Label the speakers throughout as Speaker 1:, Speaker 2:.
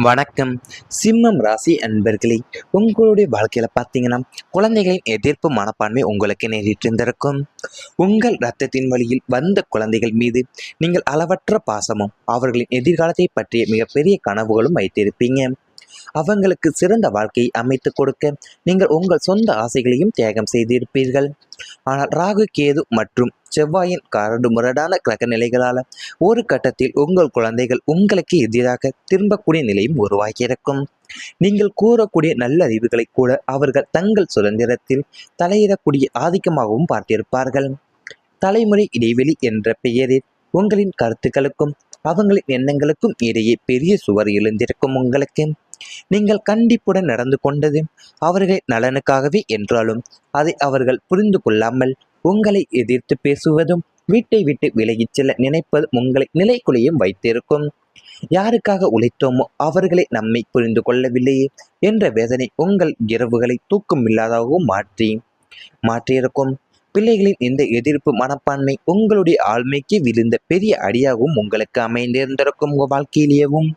Speaker 1: வணக்கம். சிம்மம் ராசி அன்பர்களே, உங்களுடைய வாழ்க்கையில பார்த்தீங்கன்னா, குழந்தைகளின் எதிர்ப்பு மனப்பான்மை உங்களுக்கு நேரிட்டிருந்திருக்கும். உங்கள் இரத்தத்தின் வழியில் வந்த குழந்தைகள் மீது நீங்கள் அளவற்ற பாசமும், அவர்களின் எதிர்காலத்தை பற்றிய மிகப்பெரிய கனவுகளும் வைத்திருப்பீங்க. அவங்களுக்கு சிறந்த வாழ்க்கையை அமைத்துக் கொடுக்க நீங்கள் உங்கள் சொந்த ஆசைகளையும் தியாகம் செய்திருப்பீர்கள். ஆனால் ராகு, கேது மற்றும் செவ்வாயின் கரடு முரடான கிரக நிலைகளால் ஒரு கட்டத்தில் உங்கள் குழந்தைகள் உங்களுக்கு எதிராக திரும்பக்கூடிய நிலையும் உருவாகியிருக்கும். நீங்கள் கூறக்கூடிய நல்ல அறிவுகளை கூட அவர்கள் தங்கள் சுதந்திரத்தில் தலையிடக்கூடிய ஆதிக்கமாகவும் பார்த்திருப்பார்கள். தலைமுறை இடைவெளி என்ற பெயரில் உங்களின் கருத்துக்களுக்கும் அவங்களின் எண்ணங்களுக்கும் இடையே பெரிய சுவர் எழுந்திருக்கும். உங்களுக்கு நீங்கள் கண்டிப்புடன் நடந்து கொண்டது அவர்கள் நலனுக்காகவே என்றாலும் அதை அவர்கள் புரிந்து கொள்ளாமல் உங்களை எதிர்த்து பேசுவதும் வீட்டை விட்டு விலகிச் செல்ல நினைப்பதும் உங்களை நிலைக்குலையும் வைத்திருக்கும். யாருக்காக உழைத்தோமோ அவர்களை நம்மை புரிந்து கொள்ளவில்லையே என்ற வேதனை உங்கள் இரவுகளை தூக்கமில்லாதவும் மாற்றியிருக்கும். பிள்ளைகளின் இந்த எதிர்ப்பு மனப்பான்மை உங்களுடைய ஆழ்மைக்கு விழுந்த பெரிய அடியாகவும் உங்களுக்கு அமைந்திருந்திருக்கும். உங்கள்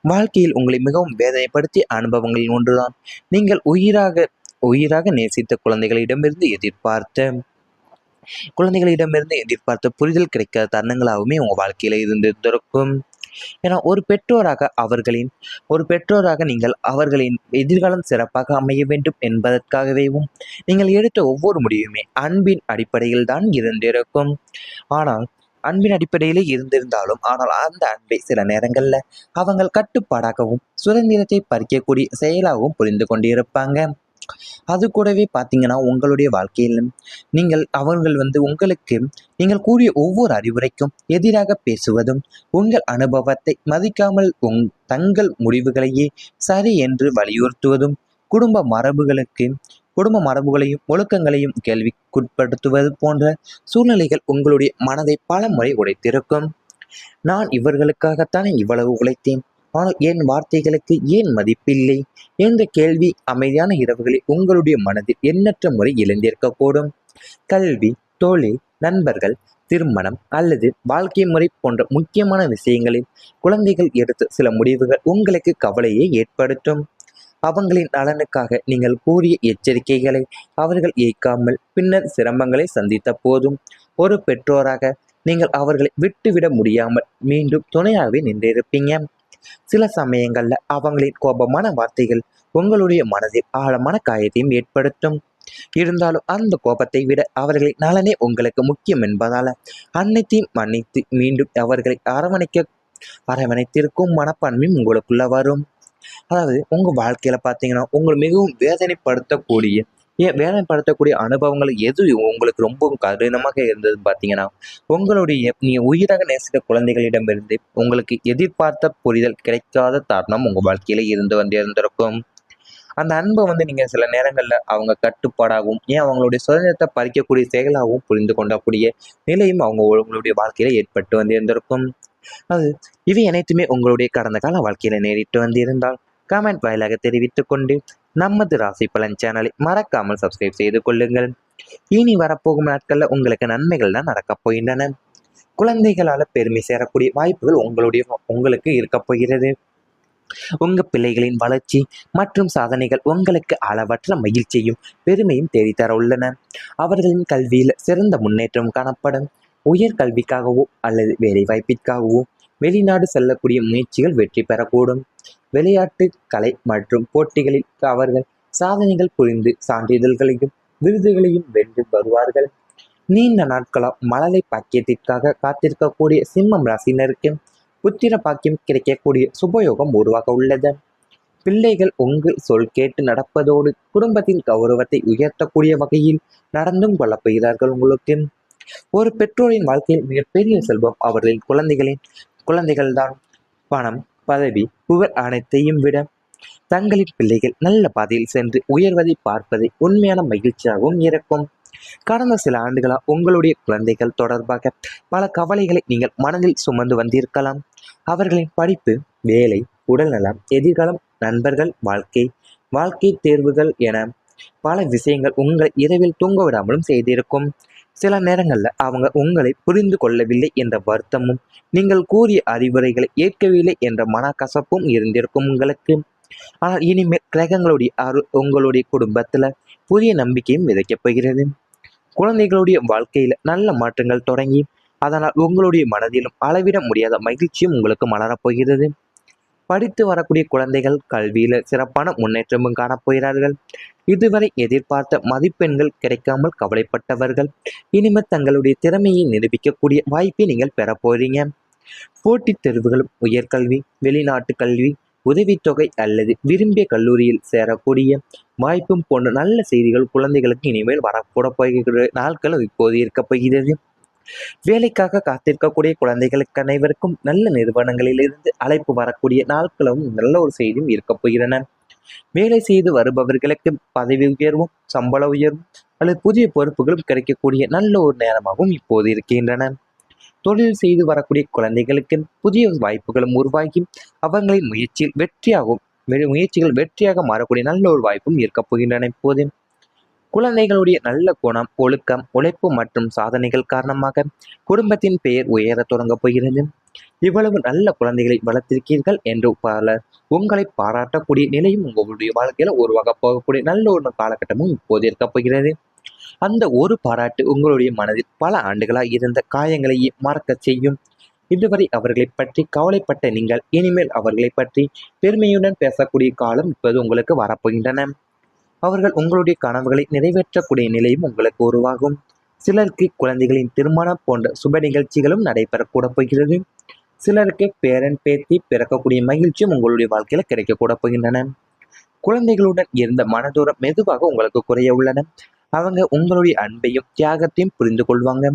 Speaker 1: வாழ்க்கையில் உங்களை மிகவும் வேதனைப்படுத்திய அனுபவங்களில் ஒன்றுதான் நீங்கள் உயிராக நேசித்த குழந்தைகளிடமிருந்து எதிர்பார்த்த புரிதல் கிடைக்காத தருணங்களாகவுமே உங்கள் வாழ்க்கையில இருந்திருக்கும். ஏன்னா ஒரு பெற்றோராக நீங்கள் அவர்களின் எதிர்காலம் சிறப்பாக அமைய வேண்டும் என்பதற்காகவேவும் நீங்கள் எடுத்த ஒவ்வொரு முடிவுமே அன்பின் அடிப்படையில் தான் இருந்திருக்கும். அன்பின் அடிப்படையிலே இருந்திருந்தாலும் ஆனால் அந்த அன்பை சில நேரங்களில் அவங்க கட்டுப்பாடாகவும் சுதந்திரத்தை பறிக்கக்கூடிய செயலாகவும் புரிந்து கொண்டிருப்பாங்க. அது கூடவே பார்த்தீங்கன்னா, உங்களுடைய வாழ்க்கையிலும் அவர்கள் உங்களுக்கு நீங்கள் கூறிய ஒவ்வொரு அறிவுரைக்கும் எதிராக பேசுவதும், உங்கள் அனுபவத்தை மதிக்காமல் தங்கள் முடிவுகளையே சரி என்று வலியுறுத்துவதும், குடும்ப மரபுகளையும் ஒழுக்கங்களையும் கேள்விக்குட்படுத்துவது போன்ற சூழ்நிலைகள் உங்களுடைய மனதை பல முறை உடைத்திருக்கும். நான் இவர்களுக்காகத்தானே இவ்வளவு உழைத்தேன், ஆனால் என் வார்த்தைகளுக்கு ஏன் மதிப்பில்லை என்ற கேள்வி அமைதியான இரவுகளில் உங்களுடைய மனதில் எண்ணற்ற முறை எழுந்திருக்கக்கூடும். கல்வி, தொழில், நண்பர்கள், திருமணம் அல்லது வாழ்க்கை முறை போன்ற முக்கியமான விஷயங்களில் குழந்தைகள் எடுத்த சில முடிவுகள் உங்களுக்கு கவலையை ஏற்படுத்தும். அவங்களின் நலனுக்காக நீங்கள் கூறிய எச்சரிக்கைகளை அவர்கள் ஏற்காமல் பின்னர் சிரமங்களை சந்தித்த போதும் ஒரு பெற்றோராக நீங்கள் அவர்களை விட்டுவிட முடியாமல் மீண்டும் துணையாகவே நின்றிருப்பீங்க. சில சமயங்கள்ல அவங்களின் கோபமான வார்த்தைகள் உங்களுடைய மனதில் ஆழமான காயத்தையும் ஏற்படுத்தும். இருந்தாலும் அந்த கோபத்தை விட அவர்களின் நலனே உங்களுக்கு முக்கியம் என்பதால அனைத்தையும் மன்னித்து மீண்டும் அவர்களை அரவணைத்திருக்கும் மனப்பான்மையும் உங்களுக்குள்ள வரும். அதாவது உங்க வாழ்க்கையில பார்த்தீங்கன்னா உங்களை மிகவும் வேதனைப்படுத்தக்கூடிய அனுபவங்கள் எது உங்களுக்கு ரொம்ப கடினமாக இருந்தது பார்த்தீங்கன்னா, நீங்க உயிராக நேசித்த குழந்தைகளிடமிருந்து உங்களுக்கு எதிர்பார்த்த புரிதல் கிடைக்காத தருணம் உங்க வாழ்க்கையில இருந்து இருந்திருக்கும். அந்த அன்பை நீங்க சில நேரங்கள்ல அவங்க கட்டுப்பாடாகவும் அவங்களுடைய சுதந்திரத்தை பறிக்கக்கூடிய செயலாகவும் புரிந்து கொண்டக்கூடிய நிலையும் உங்களுடைய வாழ்க்கையில ஏற்பட்டு இருந்திருக்கும். இவை அனைத்துமே உங்களுடைய கடந்த கால வாழ்க்கையில நேரிட்டு வந்திருந்தால் கமெண்ட் வாயிலாக தெரிவித்துக் கொண்டு நமது ராசி பலன் சேனலை மறக்காமல் சப்ஸ்கிரைப் செய்து கொள்ளுங்கள். இனி வரப்போகும் நாட்கள்ல உங்களுக்கு நன்மைகள் தான் நடக்கப் போகின்றன. குழந்தைகளால பெருமை சேரக்கூடிய வாய்ப்புகள் உங்களுக்கு இருக்க போகிறது. உங்க பிள்ளைகளின் வளர்ச்சி மற்றும் சாதனைகள் உங்களுக்கு அளவற்ற மகிழ்ச்சியும் பெருமையும் தேடித்தர உள்ளன. அவர்களின் கல்வியில் சிறந்த முன்னேற்றம் காணப்படும். உயர் கல்விக்காகவோ அல்லது வேலை வாய்ப்பிற்காகவோ வெளிநாடு செல்லக்கூடிய முயற்சிகள் வெற்றி பெறக்கூடும். விளையாட்டு, கலை மற்றும் போட்டிகளில் அவர்கள் சாதனைகள் புரிந்து சான்றிதழ்களையும் விருதுகளையும் வென்று வருவார்கள். நீண்ட நாட்களாக மழலை பாக்கியத்திற்காக காத்திருக்கக்கூடிய சிம்மம் ராசினருக்கு புத்திர பாக்கியம் கிடைக்கக்கூடிய சுபயோகம் உருவாக உள்ளது. பிள்ளைகள் உங்கள் சொல் கேட்டு நடப்பதோடு குடும்பத்தின் கௌரவத்தை உயர்த்தக்கூடிய வகையில் நடந்தும் கொள்ளப்போகிறார்கள். உங்களுக்கு ஒரு பெற்றோரின் வாழ்க்கையில் மிகப்பெரிய செல்வம் அவர்களின் குழந்தைகள்தான். பணம், பதவி, புகழ் அனைத்தையும் விட தங்களின் பிள்ளைகள் நல்ல பாதையில் சென்று உயர்வதை பார்ப்பதை உண்மையான மகிழ்ச்சியாகவும் இருக்கும். கடந்த சில ஆண்டுகளாக உங்களுடைய குழந்தைகள் தொடர்பாக பல கவலைகளை நீங்கள் மனதில் சுமந்து வந்திருக்கலாம். அவர்களின் படிப்பு, வேலை, உடல்நலம், எதிர்காலம், நண்பர்கள், வாழ்க்கை தேர்வுகள் என பல விஷயங்கள் உங்களை இரவில் தூங்க விடாமலும் செய்திருக்கும். சில நேரங்கள்ல அவங்க உங்களை புரிந்து கொள்ளவில்லை என்ற வருத்தமும், நீங்கள் கூறிய அறிவுரைகளை ஏற்கவில்லை என்ற மனக்கசப்பும் இருந்திருக்கும் உங்களுக்கு. ஆனால் இனிமேல் கிரகங்களுடைய உங்களுடைய குடும்பத்துல புதிய நம்பிக்கையும் விதைக்கப் போகிறது. குழந்தைகளுடைய வாழ்க்கையில நல்ல மாற்றங்கள் தொடங்கி, அதனால் உங்களுடைய மனதிலும் அளவிட முடியாத மகிழ்ச்சியும் உங்களுக்கு மலரப் போகிறது. படித்து வரக்கூடிய குழந்தைகள் கல்வியில சிறப்பான முன்னேற்றமும் காணப்போகிறார்கள். இதுவரை எதிர்பார்த்த மதிப்பெண்கள் கிடைக்காமல் கவலைப்பட்டவர்கள் இனிமேல் தங்களுடைய திறமையை நிரூபிக்கக்கூடிய வாய்ப்பை நீங்கள் பெறப் போறீங்க. போட்டித் தேர்வுகளும், உயர்கல்வி, வெளிநாட்டு கல்வி, உதவித்தொகை அல்லது விரும்பிய கல்லூரியில் சேரக்கூடிய வாய்ப்பும் போன்ற நல்ல செய்திகள் குழந்தைகளுக்கு இனிமேல் வரக்கூட போகிற நாட்களும் இப்போது இருக்கப் போகிறது. வேலைக்காக காத்திருக்கக்கூடிய குழந்தைகளுக்கு அனைவருக்கும் நல்ல நிறுவனங்களிலிருந்து அழைப்பு வரக்கூடிய நாட்களும் நல்ல ஒரு செய்தியும் இருக்கப் போகிறன. வேலை செய்து வருபவர்களுக்கு பதவி உயர்வும், சம்பள உயர்வும் அல்லது புதிய பொறுப்புகளும் கிடைக்கக்கூடிய நல்ல ஒரு நேரமாகவும் இப்போது இருக்கின்றன. தொழில் செய்து வரக்கூடிய குழந்தைகளுக்கு புதிய வாய்ப்புகளும் உருவாகி அவர்களின் முயற்சிகள் வெற்றியாக மாறக்கூடிய நல்ல ஒரு வாய்ப்பும் இருக்கப் போகின்றன. இப்போது குழந்தைகளுடைய நல்ல குணம், ஒழுக்கம், உழைப்பு மற்றும் சாதனைகள் காரணமாக குடும்பத்தின் பெயர் உயரத் தொடங்கப் போகிறது. இவ்வளவு நல்ல குழந்தைகளை வளர்த்திருக்கீர்கள் என்று பலர் உங்களை பாராட்டக்கூடிய நிலையும் உங்களுடைய வாழ்க்கையில உருவாகப் போகக்கூடிய நல்ல ஒரு காலகட்டமும் இப்போது இருக்கப் போகிறது. அந்த ஒரு பாராட்டு உங்களுடைய மனதில் பல ஆண்டுகளாய் இருந்த காயங்களையே மறக்கச் செய்யும். இதுவரை அவர்களை பற்றி கவலைப்பட்ட நீங்கள் இனிமேல் அவர்களை பற்றி பெருமையுடன் பேசக்கூடிய காலம் இப்போது உங்களுக்கு வரப்போகின்றன. அவர்கள் உங்களுடைய கனவுகளை நிறைவேற்றக்கூடிய நிலையும் உங்களுக்கு உருவாகும். சிலருக்கு குழந்தைகளின் திருமணம் போன்ற சுப நிகழ்ச்சிகளும் நடைபெறக்கூட போகிறது. சிலருக்கு பேரன் பேத்தி பிறக்கக்கூடிய மகிழ்ச்சியும் உங்களுடைய வாழ்க்கையில கிடைக்கக்கூட போகின்றன. குழந்தைகளுடன் இருந்த மனதூரம் மெதுவாக உங்களுக்கு குறைய உள்ளன. அவங்க உங்களுடைய அன்பையும் தியாகத்தையும் புரிந்து கொள்வாங்க.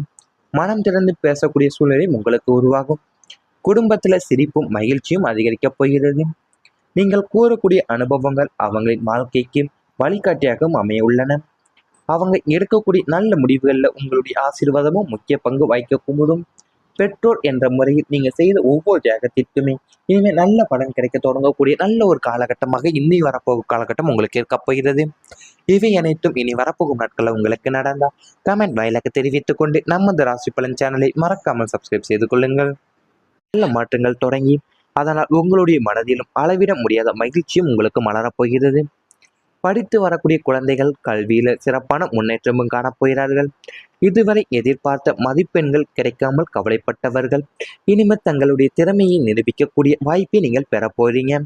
Speaker 1: மனம் திறந்து பேசக்கூடிய சூழ்நிலை உங்களுக்கு உருவாகும். குடும்பத்துல சிரிப்பும் மகிழ்ச்சியும் அதிகரிக்கப் போகிறது. நீங்கள் கூறக்கூடிய அனுபவங்கள் அவங்களின் வாழ்க்கைக்கு வழிகாட்டியாகவும் அமைய உள்ளன. அவங்க எடுக்கக்கூடிய நல்ல முடிவுகளில் உங்களுடைய ஆசீர்வாதமும் முக்கிய பங்கு வகிக்கக்கூடும். பெற்றோர் என்ற முறையில் நீங்க செய்த ஒவ்வொரு தியாகத்திற்குமே இனிமேல் நல்ல பலன் கிடைக்க தொடங்கக்கூடிய நல்ல ஒரு காலகட்டமாக இனி வரப்போகும் காலகட்டம் உங்களுக்கு இருக்கப் போகிறது. இவை அனைத்தும் இனி வரப்போகும் நாட்களில் உங்களுக்கு நடந்தால் கமெண்ட் வாயிலாக தெரிவித்துக் கொண்டு நமது ராசி பலன் சேனலை மறக்காமல் சப்ஸ்கிரைப் செய்து கொள்ளுங்கள். நல்ல மாற்றங்கள் தொடங்கி, அதனால் உங்களுடைய மனதிலும் அளவிட முடியாத மகிழ்ச்சியும் உங்களுக்கு மலரப் போகிறது. படித்து வரக்கூடிய குழந்தைகள் கல்வியில சிறப்பான முன்னேற்றமும் காணப்போகிறார்கள். இதுவரை எதிர்பார்த்த மதிப்பெண்கள் கிடைக்காமல் கவலைப்பட்டவர்கள் இனிமேல் தங்களுடைய திறமையை நிரூபிக்கக்கூடிய வாய்ப்பை நீங்கள் பெறப் போறீங்க.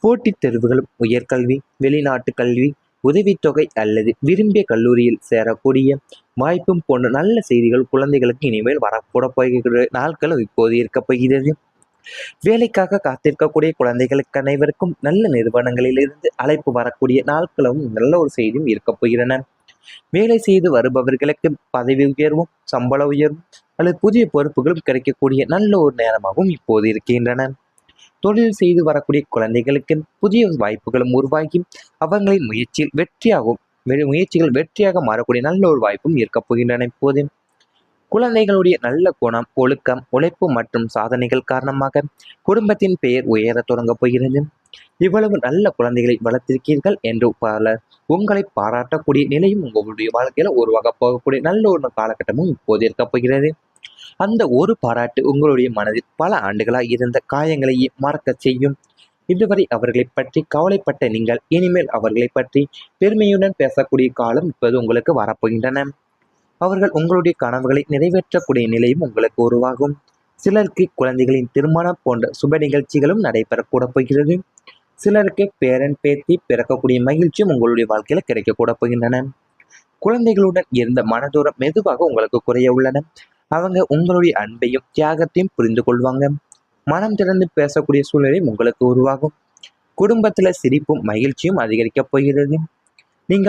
Speaker 1: போட்டித் தேர்வுகளும், உயர்கல்வி, வெளிநாட்டு கல்வி, உதவித்தொகை அல்லது விரும்பிய கல்லூரியில் சேரக்கூடிய வாய்ப்பும் போன்ற நல்ல செய்திகள் குழந்தைகளுக்கு இனிமேல் வரக்கூட போகிற நாட்களும் இப்போது இருக்கப் போகிறது. வேலைக்காக காத்திருக்கக்கூடிய குழந்தைகளுக்கு அனைவருக்கும் நல்ல நிறுவனங்களிலிருந்து அழைப்பு வரக்கூடிய நாட்களும் நல்ல ஒரு செய்தியும் இருக்கப் போகிறன. வேலை செய்து வருபவர்களுக்கு பதவி உயர்வும், சம்பள உயர்வும் அல்லது புதிய பொறுப்புகளும் கிடைக்கக்கூடிய நல்ல ஒரு நேரமாகவும் இப்போது இருக்கின்றன. தொழில் செய்து வரக்கூடிய குழந்தைகளுக்கு புதிய வாய்ப்புகளும் உருவாகி அவர்களின் முயற்சிகள் வெற்றியாக மாறக்கூடிய நல்ல ஒரு வாய்ப்பும் இருக்கப் போகின்றன. இப்போது குழந்தைகளுடைய நல்ல குணம், ஒழுக்கம், உழைப்பு மற்றும் சாதனைகள் காரணமாக குடும்பத்தின் பெயர் உயரத் தொடங்கப் போகிறது. இவ்வளவு நல்ல குழந்தைகளை வளர்த்திருக்கீர்கள் என்று பலர் உங்களை பாராட்டக்கூடிய நிலையும் உங்களுடைய வாழ்க்கையில உருவாகப் போகக்கூடிய நல்ல ஒரு காலகட்டமும் இப்போது இருக்கப் போகிறது. அந்த ஒரு பாராட்டு உங்களுடைய மனதில் பல ஆண்டுகளாய் இருந்த காயங்களையே மறக்கச் செய்யும். இதுவரை அவர்களை பற்றி கவலைப்பட்ட நீங்கள் இனிமேல் அவர்களை பற்றி பெருமையுடன் பேசக்கூடிய காலம் இப்போது உங்களுக்கு வரப்போகின்றன. அவர்கள் உங்களுடைய கனவுகளை நிறைவேற்றக்கூடிய நிலையும் உங்களுக்கு உருவாகும். சிலருக்கு குழந்தைகளின் திருமணம் போன்ற சுப நிகழ்ச்சிகளும் நடைபெறக்கூட போகிறது. சிலருக்கு பேரன் பேத்தி பிறக்கக்கூடிய மகிழ்ச்சியும் உங்களுடைய வாழ்க்கையில கிடைக்கக்கூட போகின்றன. குழந்தைகளுடன் இருந்த மனதூரம் மெதுவாக உங்களுக்கு குறைய உள்ளன. அவங்க உங்களுடைய அன்பையும் தியாகத்தையும் புரிந்து கொள்வாங்க. மனம் திறந்து பேசக்கூடிய சூழ்நிலை உங்களுக்கு உருவாகும். குடும்பத்துல சிரிப்பும் மகிழ்ச்சியும் அதிகரிக்கப் போகிறது. நீங்கள்